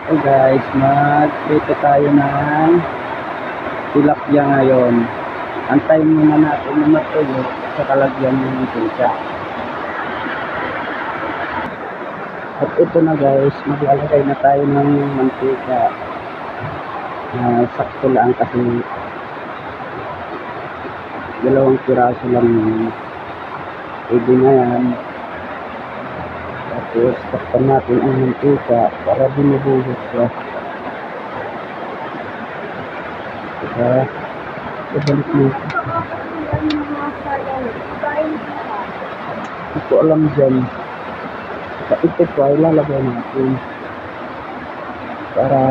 Hey guys, mag-prito tayo ng tilapia ngayon. Antayin muna natin na matuyo sa kalagyan ng mantika. At ito na guys, maglalagay na tayo ng mantika. Sakto lang kasi 2 piraso lang yun. Pwede na yan. Tapos takpan natin ang mantika para bumubuhos siya. Ibalik mo. Hindi ko alam dyan. Ito po ay lalagay natin para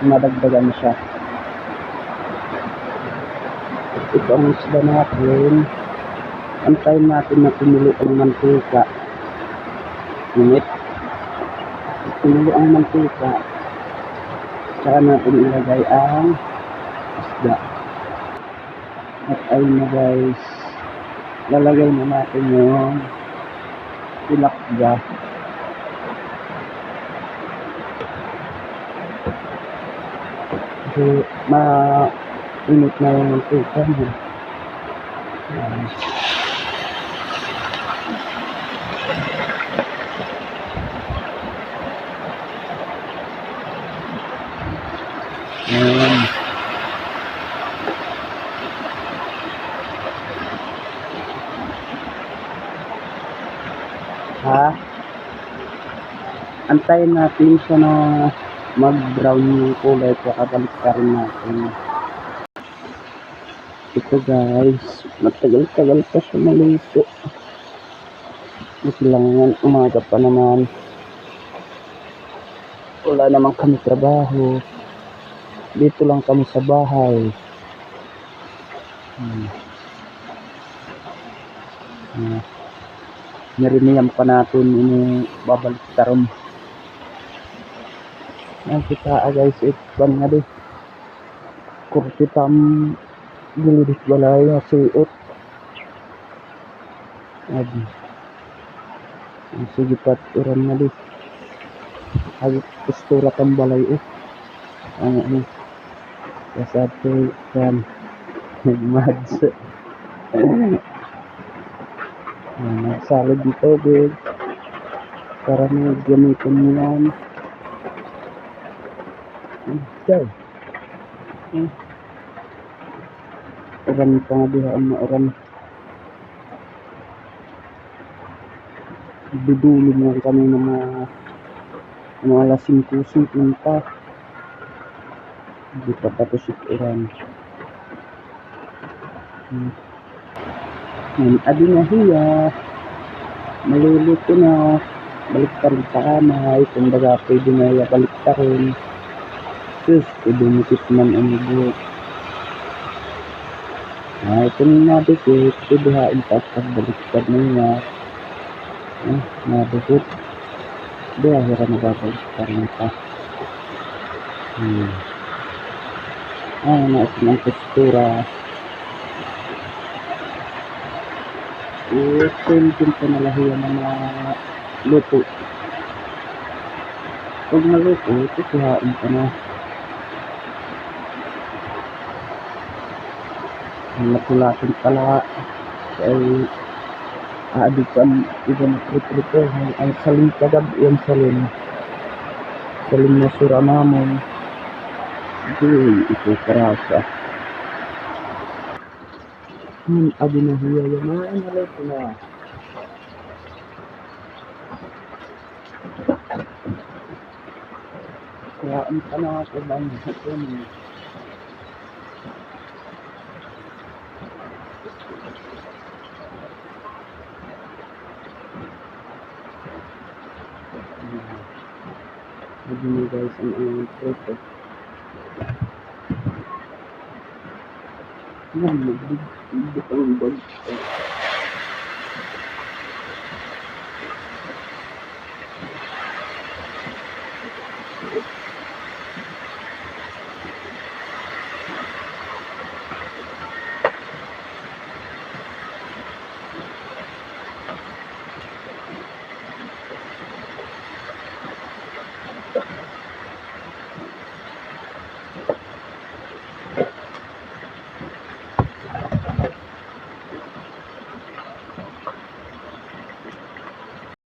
madagdagan siya. Ito ang isda natin. Antayin natin na tumulo ang mantika. Init. Tumulo ang mantika. Saka natin ilagay ang isda. At ayun na guys, lalagay na natin yung tilapia. Kasi mainit na yung mantika mo. Antayin natin siya na mag-brown yung kulay kaya balik ka rin natin. Ito guys, matagal-tagal pa siya maluto. Kailangan umaga pa naman. Wala naman kami trabaho. Dito lang kami sa bahay. Narinihan pa natin ini babalik taron. Yang kita guys ikban nga di kursitam gilidis balay nga siot adi sige pat uran nga di agit postura kang balay ano kasate kan mads salad dito big para may gamitin mo yan. Okay. Uran pa nga diha ang uran. Dudulog nga kami ng mga alas 5:50. Hindi pa tapos uran. Adi na hiya. Maluluto na. Balik pa rin sa kamay. Kung baga pwede na hiya balik pa rin. Pwede matikman ang buhok. Ito na nabikit. Pwede hain pa at baliktad na niya. Nabikit. Dahira na babaliktad na pa. Naisin ang postura. Ito pa nalahiyan ng mga luto. Pag naluto, ito hain pa na. Natulasan pala ay aadikan iba na trito ang saling kagab yung saling na sura namon ito karasa adi na hiya yan naluto na kaya ang tanong ako bang ito begini guys ang prito yan magbig ang bag